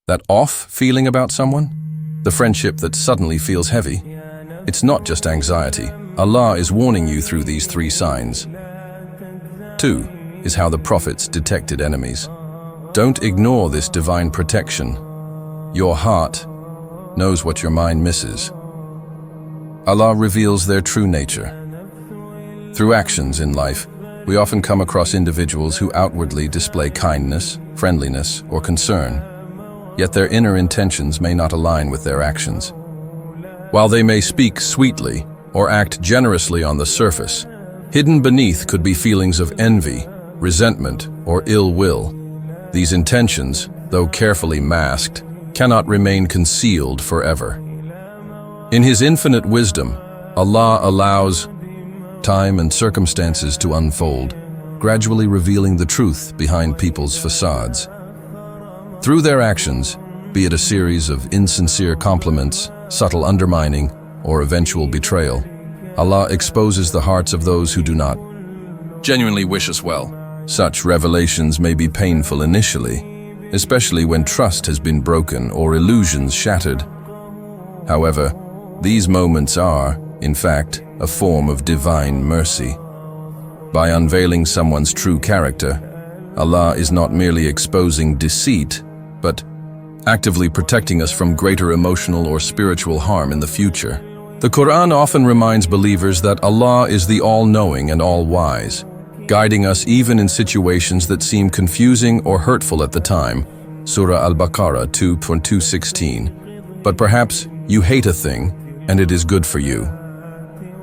That off feeling about someone? The friendship that suddenly feels heavy? It's not just anxiety. Allah is warning you through these three signs. 2 is how the prophets detected enemies. Don't ignore this divine protection. Your heart knows what your mind misses. Allah reveals their true nature. Through actions in life, we often come across individuals who outwardly display kindness, friendliness, or concern, yet their inner intentions may not align with their actions. While they may speak sweetly or act generously on the surface, hidden beneath could be feelings of envy, resentment, or ill will. These intentions, though carefully masked, cannot remain concealed forever. In His infinite wisdom, Allah allows time and circumstances to unfold, gradually revealing the truth behind people's facades. Through their actions, be it a series of insincere compliments, subtle undermining, or eventual betrayal, Allah exposes the hearts of those who do not genuinely wish us well. Such revelations may be painful initially, especially when trust has been broken or illusions shattered. However, these moments are, in fact, a form of divine mercy. By unveiling someone's true character, Allah is not merely exposing deceit, but actively protecting us from greater emotional or spiritual harm in the future. The Quran often reminds believers that Allah is the all-knowing and all-wise, guiding us even in situations that seem confusing or hurtful at the time. Surah Al-Baqarah 2:216. But perhaps you hate a thing, and it is good for you.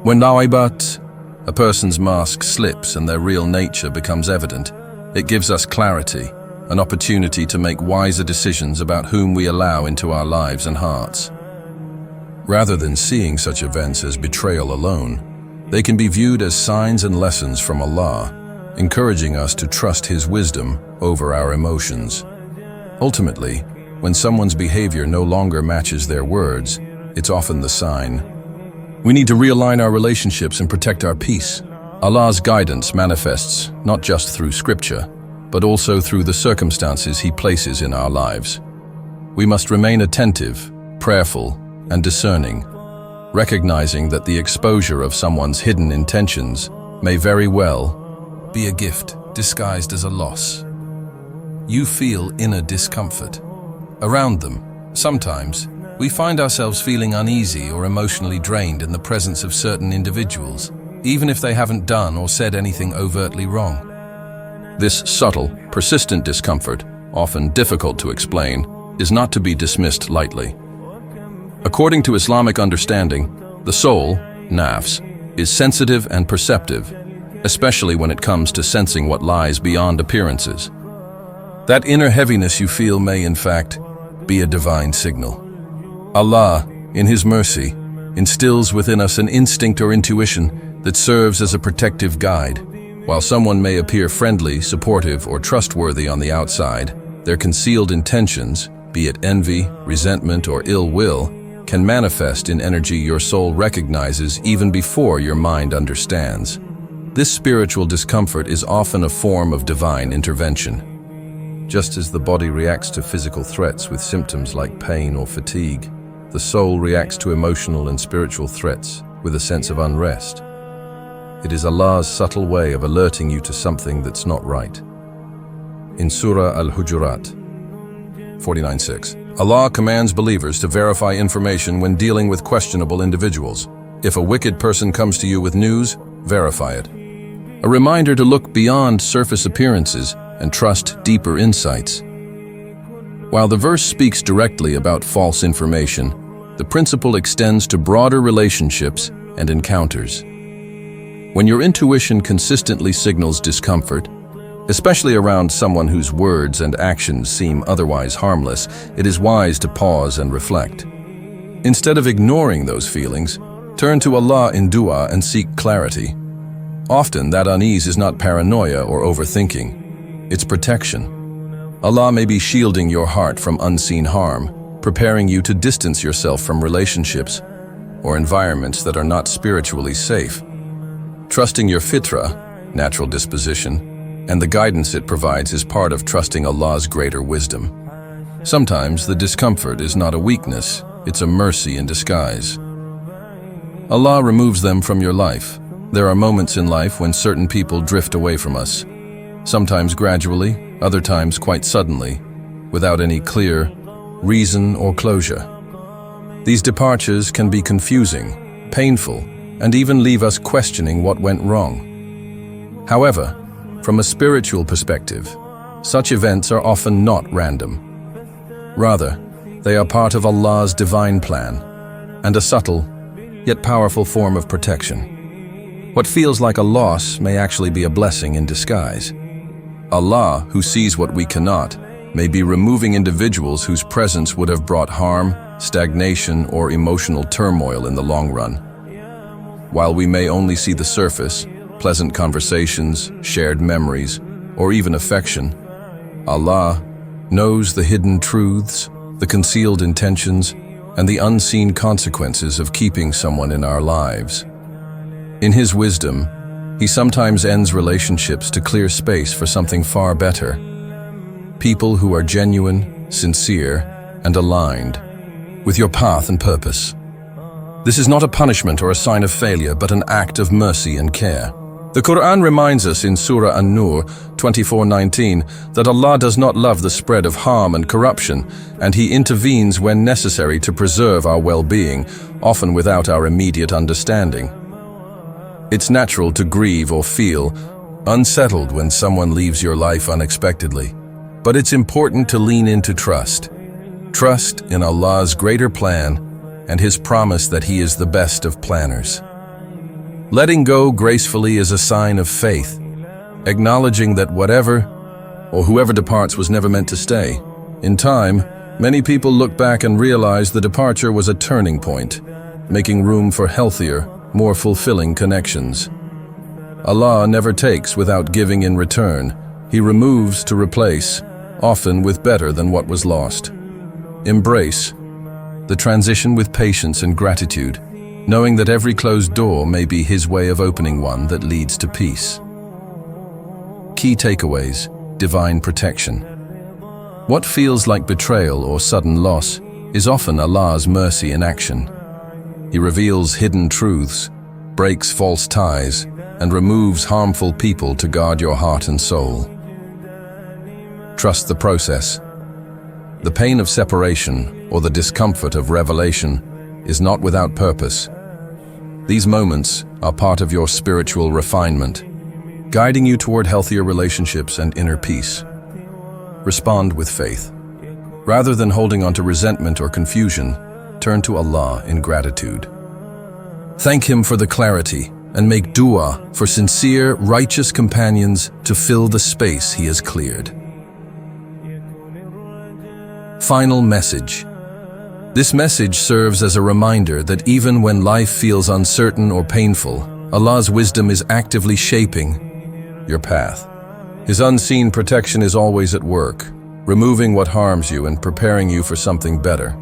When na'ibat, a person's mask slips and their real nature becomes evident, it gives us clarity, an opportunity to make wiser decisions about whom we allow into our lives and hearts. Rather than seeing such events as betrayal alone, they can be viewed as signs and lessons from Allah, encouraging us to trust His wisdom over our emotions. Ultimately, when someone's behavior no longer matches their words, it's often the sign. We need to realign our relationships and protect our peace. Allah's guidance manifests not just through scripture, but also through the circumstances He places in our lives. We must remain attentive, prayerful, and discerning, recognizing that the exposure of someone's hidden intentions may very well be a gift disguised as a loss. You feel inner discomfort around them. Sometimes, we find ourselves feeling uneasy or emotionally drained in the presence of certain individuals, even if they haven't done or said anything overtly wrong. This subtle, persistent discomfort, often difficult to explain, is not to be dismissed lightly. According to Islamic understanding, the soul, nafs, is sensitive and perceptive, especially when it comes to sensing what lies beyond appearances. That inner heaviness you feel may, in fact, be a divine signal. Allah, in His mercy, instills within us an instinct or intuition that serves as a protective guide. While someone may appear friendly, supportive, or trustworthy on the outside, their concealed intentions, be it envy, resentment, or ill will, can manifest in energy your soul recognizes even before your mind understands. This spiritual discomfort is often a form of divine intervention. Just as the body reacts to physical threats with symptoms like pain or fatigue, the soul reacts to emotional and spiritual threats with a sense of unrest. It is Allah's subtle way of alerting you to something that's not right. In Surah Al-Hujurat 49:6, Allah commands believers to verify information when dealing with questionable individuals. If a wicked person comes to you with news, verify it. A reminder to look beyond surface appearances and trust deeper insights. While the verse speaks directly about false information, the principle extends to broader relationships and encounters. When your intuition consistently signals discomfort, especially around someone whose words and actions seem otherwise harmless, it is wise to pause and reflect. Instead of ignoring those feelings, turn to Allah in dua and seek clarity. Often that unease is not paranoia or overthinking. It's protection. Allah may be shielding your heart from unseen harm, preparing you to distance yourself from relationships or environments that are not spiritually safe. Trusting your fitra, natural disposition, and the guidance it provides is part of trusting Allah's greater wisdom. Sometimes the discomfort is not a weakness, it's a mercy in disguise. Allah removes them from your life. There are moments in life when certain people drift away from us, sometimes gradually, other times quite suddenly, without any clear reason or closure. These departures can be confusing, painful, and even leave us questioning what went wrong. However, from a spiritual perspective, such events are often not random. Rather, they are part of Allah's divine plan, and a subtle, yet powerful form of protection. What feels like a loss may actually be a blessing in disguise. Allah, who sees what we cannot, may be removing individuals whose presence would have brought harm, stagnation, or emotional turmoil in the long run. While we may only see the surface, pleasant conversations, shared memories, or even affection, Allah knows the hidden truths, the concealed intentions, and the unseen consequences of keeping someone in our lives. In His wisdom, He sometimes ends relationships to clear space for something far better. People who are genuine, sincere, and aligned with your path and purpose. This is not a punishment or a sign of failure, but an act of mercy and care. The Quran reminds us in Surah An-Nur 24:19 that Allah does not love the spread of harm and corruption, and He intervenes when necessary to preserve our well-being, often without our immediate understanding. It's natural to grieve or feel unsettled when someone leaves your life unexpectedly, but it's important to lean into trust. Trust in Allah's greater plan and His promise that He is the best of planners. Letting go gracefully is a sign of faith, acknowledging that whatever or whoever departs was never meant to stay. In time, many people look back and realize the departure was a turning point, making room for healthier, more fulfilling connections. Allah never takes without giving in return. He removes to replace, often with better than what was lost. Embrace the transition with patience and gratitude, knowing that every closed door may be His way of opening one that leads to peace. Key takeaways: divine protection. What feels like betrayal or sudden loss is often Allah's mercy in action. He reveals hidden truths, breaks false ties, and removes harmful people to guard your heart and soul. Trust the process. The pain of separation or the discomfort of revelation is not without purpose. These moments are part of your spiritual refinement, guiding you toward healthier relationships and inner peace. Respond with faith. Rather than holding on to resentment or confusion, turn to Allah in gratitude. Thank Him for the clarity and make dua for sincere, righteous companions to fill the space He has cleared. Final message. This message serves as a reminder that even when life feels uncertain or painful, Allah's wisdom is actively shaping your path. His unseen protection is always at work, removing what harms you and preparing you for something better.